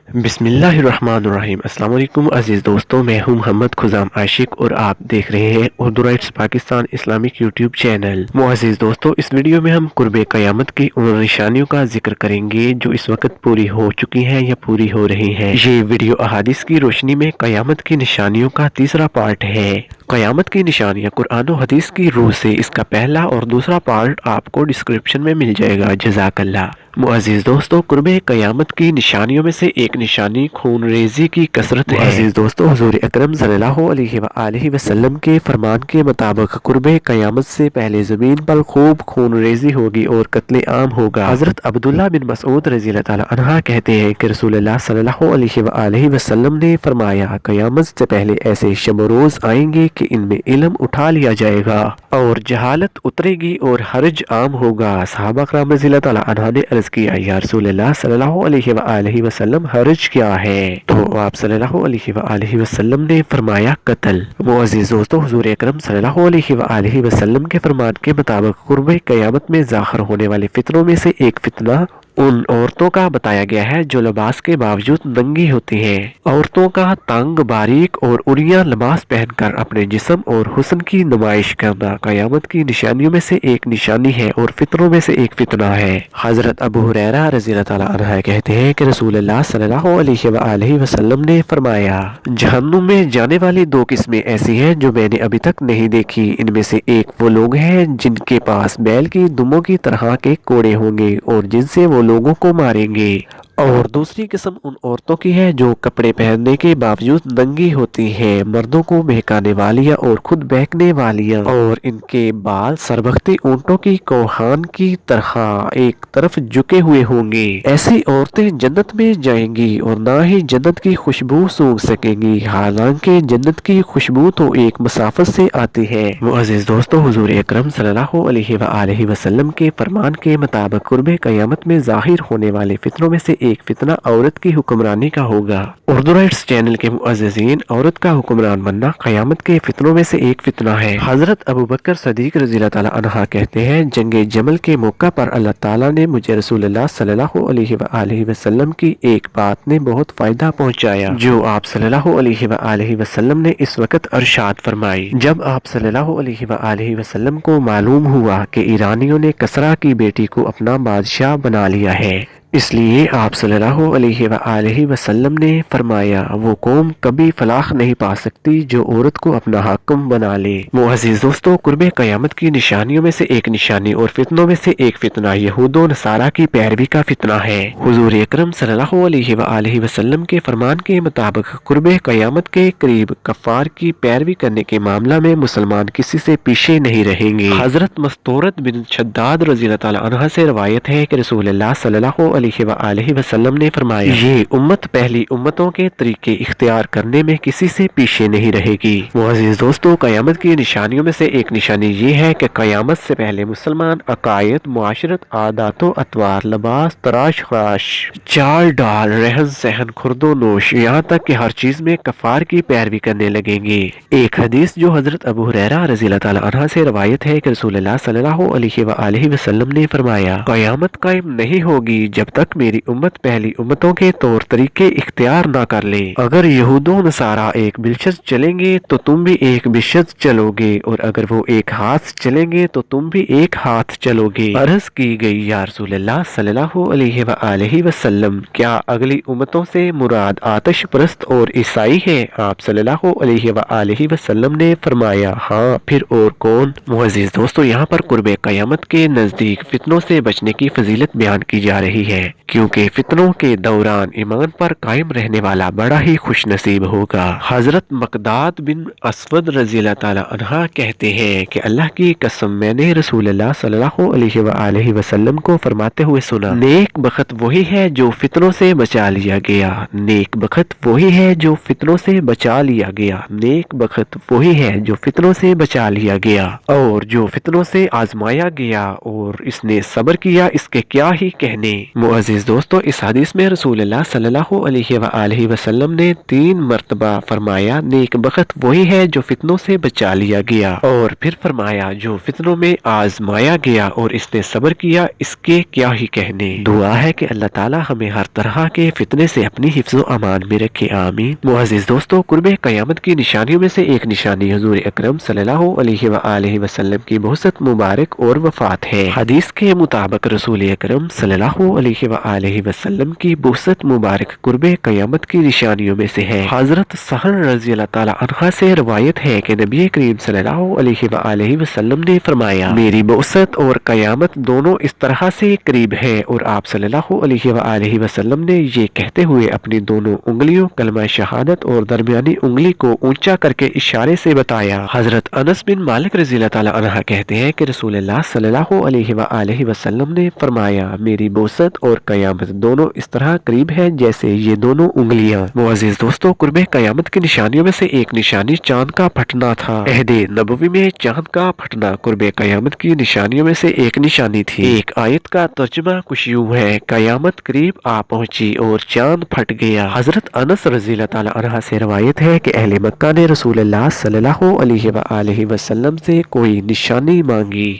بسم اللہ الرحمن الرحیم۔ السلام علیکم عزیز دوستوں، میں ہوں محمد خزام عاشق اور آپ دیکھ رہے ہیں Urdu rights Pakistan Islamic YouTube channel. عزیز دوستوں، اس ویڈیو میں ہم قرب قیامت کی ان نشانیوں کا ذکر کریں گے جو اس وقت پوری ہو چکی ہیں یا پوری ہو رہی ہیں۔ یہ ویڈیو احادیث کی روشنی میں قیامت کی نشانیوں کا تیسرا پارٹ ہے۔ قیامت کی نشانیاں قرآن و حدیث کی روح سے اس کا پہلا اور دوسرا پارٹ آپ کو ڈسکرپشن میں مل جائے گا۔ جزاک اللہ۔ معزز دوستو، قرب قیامت کی نشانیوں میں سے ایک نشانی خون ریزی کی کثرت ہے۔ عزیز دوستو، حضور اکرم صلی اللہ علیہ وآلہ وسلم کے فرمان کے مطابق قرب قیامت سے پہلے زمین پر خوب خون ریزی ہوگی اور قتل عام ہوگا۔ حضرت عبداللہ بن مسعود رضی اللہ تعالی عنہ کہتے ہیں کہ رسول اللہ صلی اللہ علیہ وآلہ وسلم نے فرمایا، قیامت سے پہلے ایسے شب و روز آئیں گے کہ ان میں علم اٹھا لیا جائے گا اور جہالت اترے گی اور حرج عام ہوگا۔ صحابہ کرام رضی اللہ تعالی عنہ نے عرض کیا، یا رسول اللہ صلی اللہ علیہ وآلہ وسلم، حرج کیا ہے؟ تو آپ صلی اللہ علیہ وآلہ وسلم نے فرمایا، قتل۔ معزز دوستو، حضور اکرم صلی اللہ علیہ وآلہ وسلم کے فرمان کے مطابق قرب قیامت میں ظاہر ہونے والے فتنوں میں سے ایک فتنہ ان عورتوں کا بتایا گیا ہے جو لباس کے باوجود ننگی ہوتی ہیں۔ عورتوں کا تنگ، باریک اور عریاں لباس پہن کر اپنے جسم اور حسن کی نمائش کرنا قیامت کی نشانیوں میں سے ایک نشانی ہے اور فتنوں میں سے ایک فتنہ ہے۔ حضرت ابو ہریرہ رضی اللہ تعالی عنہ کہتے ہیں کہ رسول اللہ صلی اللہ علیہ وآلہ وسلم نے فرمایا، جہنم میں جانے والی دو قسمیں ایسی ہیں جو میں نے ابھی تک نہیں دیکھی۔ ان میں سے ایک وہ لوگ ہیں جن کے پاس بیل کی دموں کی طرح کے کوڑے ہوں گے اور جن سے وہ لوگوں کو ماریں گے، اور دوسری قسم ان عورتوں کی ہے جو کپڑے پہننے کے باوجود ننگی ہوتی ہیں، مردوں کو بہکانے والیاں اور خود بہکنے والیاں، اور ان کے بال سربختی اونٹوں کی کوہان کی طرح ایک طرف جھکے ہوئے ہوں گے۔ ایسی عورتیں جنت میں جائیں گی اور نہ ہی جنت کی خوشبو سونگھ سکیں گی، حالانکہ جنت کی خوشبو تو ایک مسافت سے آتی ہے۔ معزز دوستو، حضور اکرم صلی اللہ علیہ وآلہ وسلم کے فرمان کے مطابق قرب قیامت میں ظاہر ہونے والے فتنوں میں سے ایک فتنہ عورت کی حکمرانی کا ہوگا۔ اردو رائٹس چینل کے معززین، عورت کا حکمران بننا قیامت کے فتنوں میں سے ایک فتنہ ہے۔ حضرت ابوبکر صدیق رضی اللہ تعالی عنہ کہتے ہیں، جنگ جمل کے موقع پر اللہ تعالیٰ نے مجھے رسول اللہ صلی اللہ علیہ وآلہ وسلم کی ایک بات نے بہت فائدہ پہنچایا جو آپ صلی اللہ علیہ وآلہ وسلم نے اس وقت ارشاد فرمائی۔ جب آپ صلی اللہ علیہ وآلہ وسلم کو معلوم ہوا کہ ایرانیوں نے کسرا کی بیٹی کو اپنا بادشاہ بنا لیا ہے، اس لیے آپ صلی اللہ علیہ وآلہ وسلم نے فرمایا، وہ قوم کبھی فلاح نہیں پا سکتی جو عورت کو اپنا حاکم بنا لے۔ معزز دوستو، قرب قیامت کی نشانیوں میں سے ایک نشانی اور فتنوں میں سے ایک فتنہ یہود و نصارہ کی پیروی کا فتنہ ہے۔ حضور اکرم صلی اللہ علیہ وآلہ وسلم کے فرمان کے مطابق قرب قیامت کے قریب کفار کی پیروی کرنے کے معاملہ میں مسلمان کسی سے پیچھے نہیں رہیں گے۔ حضرت مستورد بن شداد رضی اللہ تعالی عنہ سے روایت ہے کہ رسول اللہ صلی اللہ علیہ وآلہ وسلم نے فرمایا، یہ امت پہلی امتوں کے طریقے اختیار کرنے میں کسی سے پیچھے نہیں رہے گی۔ معزز دوستو، قیامت کی نشانیوں میں سے ایک نشانی یہ ہے کہ قیامت سے پہلے مسلمان عقائد، معاشرت، عادات و اطوار، لباس، تراش خراش، چال ڈال، رہن سہن، خورد و نوش، یہاں تک کہ ہر چیز میں کفار کی پیروی کرنے لگیں گے۔ ایک حدیث جو حضرت ابو ہریرہ رضی اللہ تعالی عنہ سے روایت ہے کہ رسول اللہ صلی اللہ علیہ وآلہ وسلم نے فرمایا، قیامت قائم نہیں ہوگی جب تک میری امت پہلی امتوں کے طور طریقے اختیار نہ کر لے۔ اگر یہود و نصارہ ایک بلشت چلیں گے تو تم بھی ایک بلشت چلو گے، اور اگر وہ ایک ہاتھ چلیں گے تو تم بھی ایک ہاتھ چلو گے۔ عرض کی گئی، یا رسول اللہ صلی اللہ علیہ وآلہ وسلم، کیا اگلی امتوں سے مراد آتش پرست اور عیسائی ہے؟ آپ صلی اللہ علیہ وآلہ وسلم نے فرمایا، ہاں، پھر اور کون؟ معزز دوستو، یہاں پر قرب قیامت کے نزدیک فتنوں سے بچنے کی فضیلت بیان کی جا رہی ہے، کیونکہ فتنوں کے دوران ایمان پر قائم رہنے والا بڑا ہی خوش نصیب ہوگا۔ حضرت مقداد بن اسود رضی اللہ تعالی عنہ کہتے ہیں کہ اللہ کی قسم، میں نے رسول اللہ صلی اللہ علیہ وآلہ وسلم کو فرماتے ہوئے سنا، نیک بخت وہی ہے جو فتنوں سے بچا لیا گیا، نیک بخت وہی ہے جو فتنوں سے بچا لیا گیا، نیک بخت وہی ہے جو فتنوں سے بچا لیا گیا، اور جو فتنوں سے آزمایا گیا اور اس نے صبر کیا، اس کے کیا ہی کہنے۔ मुअज़्ज़िज़ दोस्तों, इस हदीस में रसूलुल्लाह सल्लल्लाहु अलैहि वआलैहि वसल्लम ने 3 मर्तबा फरमाया, नेक बख्त वही है जो फितनों से बचा लिया गया, और फिर फरमाया जो फितनों में आजमाया गया और इसने सब्र किया, इसके क्या ही कहने। दुआ है कि अल्लाह ताला हमें हर तरह के फितने से अपनी हिफ्ज़ अमान में रखे, आमीन। मुअज़्ज़िज़ दोस्तों, कुर्बे क़यामत की निशानियों में से एक निशानी हुज़ूर अकरम सल्लल्लाहु अलैहि वआलैहि वसल्लम की बहुत मुबारक और वफात है। हदीस के मुताबिक रसूल अकरम सल्लल्लाहु अलैहि वआलैहि वसल्लम की बहुत मुबारक कुर्बे क़यामत की निशानियों में से है। हजरत सहर रज़ी अल्लाह ताला अन्हा से रवायत है कि नबी करीम सल्लल्लाहु अलैहि वआलैहि वसल्लम ने फरमाया, मेरी बहुत और क़यामत दोनों इस तरह से करीब है। और आप सल्लल्लाहु अलैहि वआलैहि वसल्लम ने ये कहते हुए अपनी दोनों उंगलियों कलमा शहादत और दरमियानी उंगली को ऊंचा करके इशारे से बताया। हजरत अनस बिन मालिक रज़ी अल्लाह ताला अन्हा कहते हैं कि रसूलुल्लाह सल्लल्लाहु अलैहि वआलैहि वसल्लम ने फरमाया, मेरी बहुत और क़यामत दोनों इस तरह करीब है जैसे ये दोनों उंगलियां। मुअज़्ज़िज़ दोस्तों, कुर्बे क़यामत की निशानियों में से एक निशानी चांद का फटना था। अहदे नबवी में चांद का फटना कुर्बे क़यामत की निशानियों में से एक निशानी थी। एक आयत का तर्जुमा कुछ यूं है, क़यामत करीब आ पहुंची और चांद फट गया। हजरत अनस रज़ी अल्लाह ताला अन्हा से रवायत है कि अहले मक्का ने रसूलुल्लाह सल्लल्लाहु अलैहि वआलैहि वसल्लम से कोई निशानी मांगी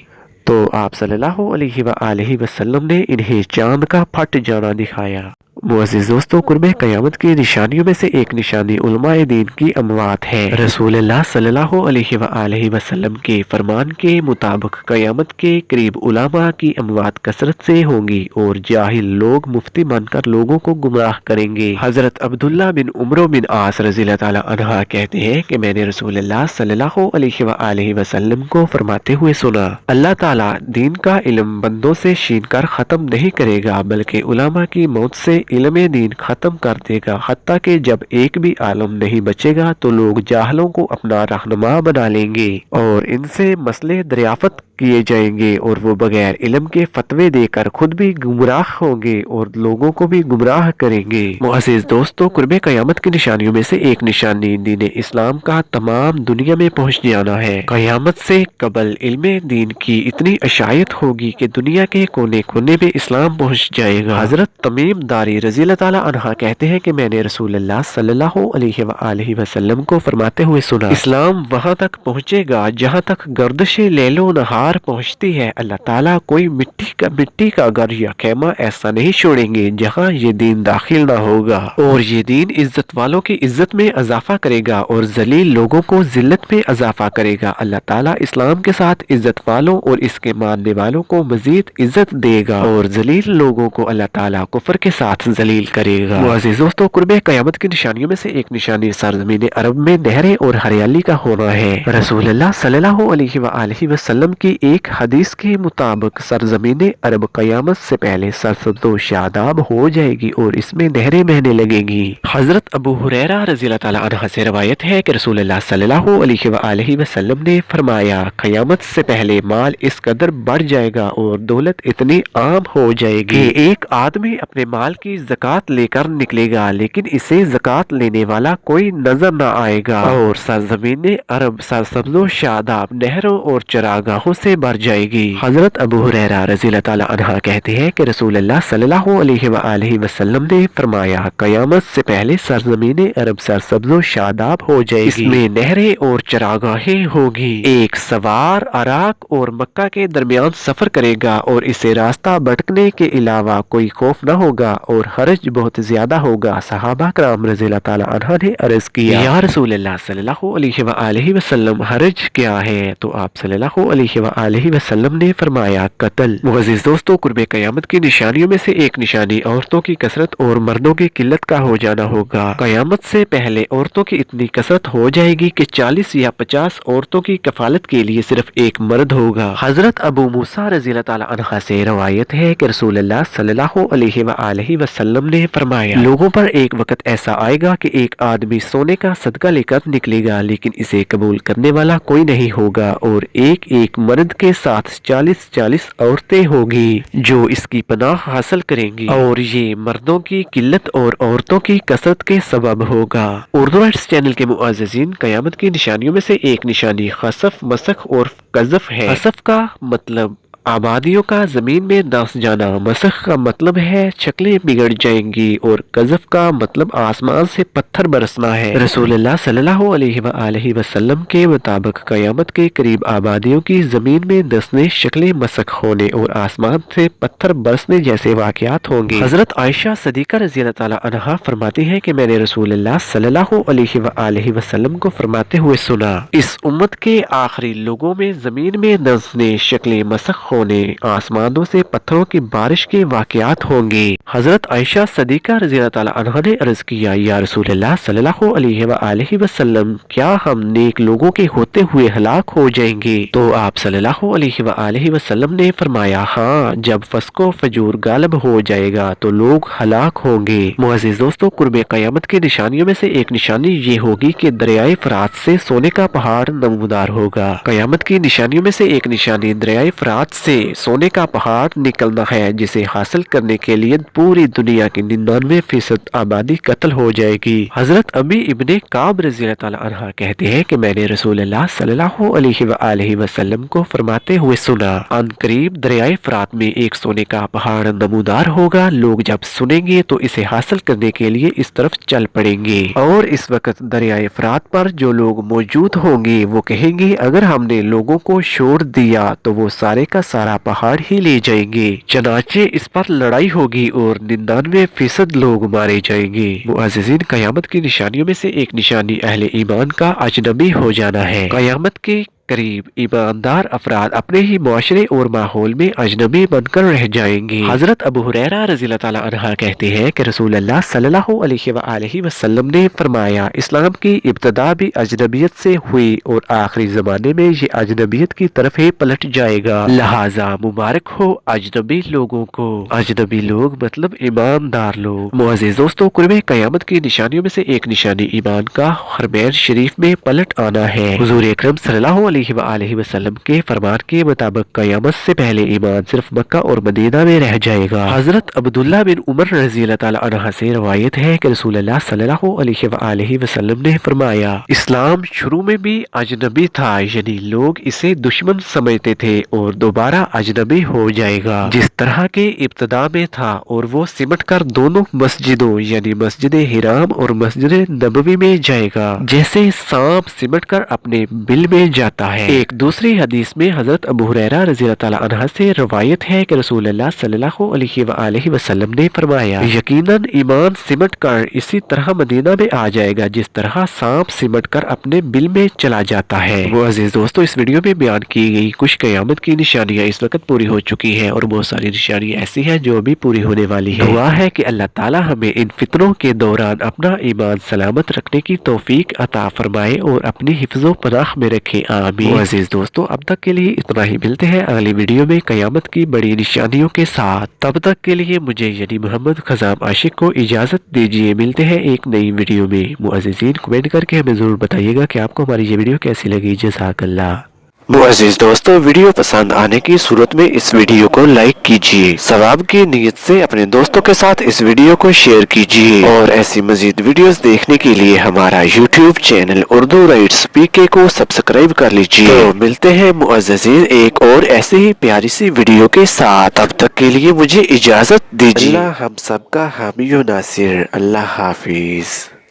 तो आप सल्लल्लाहु अलैहि वआलैहि वसल्लम ने इन्हें चांद का फट जाना दिखाया। मुअज़्ज़िज़ दोस्तों, कुर्बे क़यामत की निशानियों में से एक निशानी उलमाए दीन की अमवात है। रसूलुल्लाह सल्लल्लाहु अलैहि वआलैहि वसल्लम के फरमान के मुताबिक क़यामत के करीब उलमा की अमवात कसरत से होंगी और जाहिल लोग मुफ्ती बनकर लोगों को गुमराह करेंगे। हजरत अब्दुल्ला बिन उमर बिन आस रज़ी अल्लाह ताला अन्हा कहते हैं कि मैंने रसूलुल्लाह सल्लल्लाहु अलैहि वआलैहि वसल्लम को फरमाते हुए सुना, अल्लाह ताला दीन का इल्म बंदों से छीन कर खत्म नहीं करेगा बल्कि उलमा की मौत से इल्म दीन खत्म कर देगा, हत्ता कि जब एक भी आलम नहीं बचेगा तो लोग जाहलों को अपना रहनुमा बना लेंगे और इनसे मसले दरियाफत किए जाएंगे और वो बगैर इल्म के फतवे देकर खुद भी गुमराह होंगे और लोगों को भी गुमराह करेंगे। मुअज़्ज़िज़ दोस्तों, कुर्बे क़यामत की निशानियों में से एक निशानी दीन इस्लाम का तमाम दुनिया में पहुंच जाना है। क़यामत से कबल इल्म दीन की इतनी अशायत होगी कि दुनिया के कोने कोने में इस्लाम पहुंच जाएगा। हजरत तमीम दारी रज़ी अल्लाह ताला अन्हा कहते हैं कि मैंने रसूलुल्लाह सल्लल्लाहु अलैहि वआलैहि वसल्लम को फरमाते हुए सुना, इस्लाम वहां तक पहुंचेगा जहां तक गर्दिश लैलो नहार पहुंचती है। अल्लाह ताला कोई मिट्टी का घर या खेमा ऐसा नहीं छोड़ेंगे जहां ये दीन दाखिल ना होगा, और ये दीन इज्जत वालों की इज्जत में इजाफा करेगा और जलील लोगों को जिल्लत में इजाफा करेगा। अल्लाह ताला इस्लाम के साथ इज्जत वालों और इसके मानने वालों को मजीद इज्जत देगा और जलील लोगों को अल्लाह ताला कुफर के साथ जलील करेगा। मुअज़्ज़िज़ दोस्तों, कुर्बे क़यामत की निशानियों में से एक निशानी सरज़मीन अरब में नहरें और हरियाली का होना है। रसूलुल्लाह सल्लल्लाहु अलैहि वआलैहि वसल्लम की एक हदीस के मुताबिक सरज़मीन अरब क़यामत से पहले सरसब्ज़ शादाब हो जाएगी और इसमें नहरें बहने लगेंगी। हजरत अबू हुरैरा रज़ी अल्लाह ताला अन्हु से रवायत है कि रसूलुल्लाह सल्लल्लाहु अलैहि वआलैहि वसल्लम ने फरमाया, क़यामत से पहले माल इस कदर बढ़ जाएगा और दौलत इतनी आम हो जाएगी कि एक आदमी अपने माल की ज़कात लेकर निकलेगा लेकिन इसे ज़कात लेने वाला कोई नजर न आएगा और सरज़मीन अरब सरसब्ज़ शादाब नहरों और चरागाहों से भर जाएगी। हजरत अबू हुरैरा रज़ी अल्लाह ताला अन्हु कहते हैं कि रसूलुल्लाह सल्लल्लाहु अलैहि वआलैहि वसल्लम ने फरमाया, क़यामत से पहले सरज़मीन अरब सरसब्ज़ शादाब हो जाएगी, इसमें नहरें और चरागाहें होगी। एक सवार अराक और मक्का के दरमियान सफर करेगा और इसे रास्ता भटकने के अलावा कोई खौफ न होगा और हरज बहुत ज्यादा होगा। सहाबा कराम रज़ी अल्लाह ताला अन्हु ने अर्ज किया, या रसूलुल्लाह सल्लल्लाहु अलैहि वआलैहि वसल्लम हरज क्या है? तो आप सल्लल्लाहु अलैहि वआलैहि वसल्लम ने फरमाया, कत्ल। मुअज़्ज़िज़ दोस्तों, कुर्बे क़यामत की निशानियों में से एक निशानी औरतों की कसरत और मर्दों की किल्लत का हो जाना होगा। क़यामत से पहले औरतों की इतनी कसरत हो जाएगी कि 40 या 50 औरतों की कफालत के लिए सिर्फ एक मर्द होगा। हजरत अबू मूसा रज़ी अल्लाह ताला अन्हु से रवायत है कि रसूलुल्लाह सल्लल्लाहु अलैहि वआलैहि वसल्लम ने फरमाया, लोगों पर एक वक्त ऐसा आएगा कि एक आदमी सोने का सदका लेकर निकलेगा लेकिन इसे कबूल करने वाला कोई नहीं होगा और एक एक मर्द के साथ 40-40 औरतें होगी जो इसकी पनाह हासिल करेंगी और ये मर्दों की किल्लत और औरतों की कसरत के सबब होगा। उर्दू राइट्स चैनल के मुअज़्ज़िज़ीन, क़यामत की निशानियों में से एक निशानी खसफ, मसख और कज़फ है। खसफ का मतलब आबादियों का जमीन में धंस जाना। मसख का मतलब है शक्लें बिगड़ जाएंगी और कज़फ का मतलब आसमान से पत्थर बरसना है। रसूलुल्लाह सल्लल्लाहु अलैहि वसल्लम के मुताबिक क़यामत के करीब आबादियों की जमीन में धंसने, शक्लें मसख होने और आसमान से पत्थर बरसने जैसे वाक़यात होंगे। हजरत आयशा सिद्दीक़ा रज़ियल्लाहु ताला अन्हा फरमाती है कि मैंने रसूलुल्लाह सल्लल्लाहु अलैहि वसल्लम को फरमाते हुए सुना, इस उम्मत के आखिरी लोगों में जमीन में धंसने, शक्लें मसख होने, आसमानों से पत्थरों की बारिश के वाक़यात होंगे। हजरत आयशा सिद्दीक़ा रज़ियल्लाहु ताला अन्हा ने अर्ज किया, या रसूलुल्लाह सल्लल्लाहु अलैहि वसल्लम, क्या हम नेक लोगों के होते हुए हलाक हो जाएंगे? तो आप सल्लल्लाहु अलैहि वसल्लम ने फरमाया, हाँ, जब फस्को फजूर गालिब हो जाएगा तो लोग हलाक होंगे। मुअज़्ज़िज़ दोस्तों, कुर्बे क़यामत की निशानियों में से एक निशानी ये होगी कि दरियाए फरात से सोने का पहाड़ नमूदार होगा। क़यामत की निशानियों में से एक निशानी दरियाए फरात से सोने का पहाड़ निकलना है, जिसे हासिल करने के लिए पूरी दुनिया की 99% आबादी कत्ल हो जाएगी। हजरत अबी इब्ने काब रज़ियल्लाहु ताला अन्हा कहते हैं कि मैंने रसूलुल्लाह सल्लल्लाहु अलैहि वसल्लम को फरमाते हुए सुना, अन करीब दरियाए फरात में एक सोने का पहाड़ नमूदार होगा। लोग जब सुनेंगे तो इसे हासिल करने के लिए इस तरफ चल पड़ेंगे और इस वक्त दरियाए फरात पर जो लोग मौजूद होंगे वो कहेंगे, अगर हमने लोगों को छोड़ दिया तो वो सारे का सारा पहाड़ ही ले जाएंगे। चनाचे इस पर लड़ाई होगी और 99% लोग मारे जाएंगे। मुअज़्ज़िज़ीन, क़यामत की निशानियों में से एक निशानी अहले ईमान का अजनबी हो जाना है। क़यामत के करीब ईमानदार अफराद अपने ही मुआशरे और माहौल में अजनबी बनकर रह जाएंगे। हजरत अबू हुरैरा रज़ियल्लाहु ताला अन्हा कहते हैं कि रसूलुल्लाह सल्लल्लाहु अलैहि वसल्लम ने फरमाया, इस्लाम की इब्तिदा भी अजनबियत से हुई और आखिरी ज़माने में ये अजनबियत की तरफ ही पलट जाएगा। लिहाजा मुबारक हो अजनबी लोगों को। अजनबी लोग मतलब ईमानदार लोग। मुअज़्ज़िज़ दोस्तों, कुर्बे क़यामत की निशानियों में से एक निशानी ईमान का हरमैन शरीफ में पलट आना है। हुज़ूर अकरम सल्लल्लाहु अलैहि वसल्लम के फरमान के मुताबिक क़यामत से पहले ईमान सिर्फ मक्का और मदीना में रह जाएगा। हजरत अब्दुल्लाह बिन उमर रज़ियल्लाहु ताला अन्हा से रवायत है कि रसूलुल्लाह सल्लल्लाहु अलैहि वसल्लम ने फरमाया, इस्लाम शुरू में भी अजनबी था, यानी लोग इसे दुश्मन समझते थे और दोबारा अजनबी हो जाएगा जिस तरह के इब्तिदा में था, और वो सिमट कर दोनों मस्जिदों यानी मस्जिद हिराम और मस्जिद नबवी में जाएगा, जैसे सांप सिमट कर अपने बिल में जाता है। एक दूसरी हदीस में हजरत अबू हुरैरा रज़ियल्लाहु ताला अन्हा से रवायत है कि रसूलुल्लाह सल्लल्लाहु अलैहि वसल्लम ने फरमाया, यकीनन ईमान सिमट कर इसी तरह मदीना में आ जाएगा जिस तरह सांप सिमट कर अपने बिल में चला जाता है। मुअज़्ज़िज़ दोस्तों, इस वीडियो में बयान की गई कुछ क़यामत की निशानियां इस वक्त पूरी हो चुकी हैं और बहुत सारी निशानियां ऐसी हैं जो अभी पूरी होने वाली है। दुआ है कि अल्लाह ताला हमें इन फितरों के दौरान अपना ईमान सलामत रखने की तौफीक अता फरमाए और अपनी हिफ्ज़ो पनाह में रखे। मुअज़्ज़िज़ दोस्तों, अब तक के लिए इतना ही। मिलते हैं अगली वीडियो में क़यामत की बड़ी निशानियों के साथ। तब तक के लिए मुझे यानी मोहम्मद ख़ज़ाम आशिक को इजाज़त दीजिए। मिलते हैं एक नई वीडियो में। मुअज़्ज़िज़ीन, कमेंट करके हमें ज़रूर बताइएगा कि आपको हमारी ये वीडियो कैसी लगी। जज़ाकल्लाह। मुअज़्ज़िज़ दोस्तों, वीडियो पसंद आने की सूरत में इस वीडियो को लाइक कीजिए। सवाब की नीयत से अपने दोस्तों के साथ इस वीडियो को शेयर कीजिए और ऐसी मजीद वीडियोस देखने के लिए हमारा YouTube channel Urdu rights PK को सब्सक्राइब कर लीजिए। तो मिलते हैं मुअज़्ज़िज़ीन एक और ऐसे ही प्यारी सी वीडियो के साथ। तब तक के लिए मुझे इजाजत दीजिए। अल्लाह हम सबका हामी व नासिर। अल्लाह हाफिज।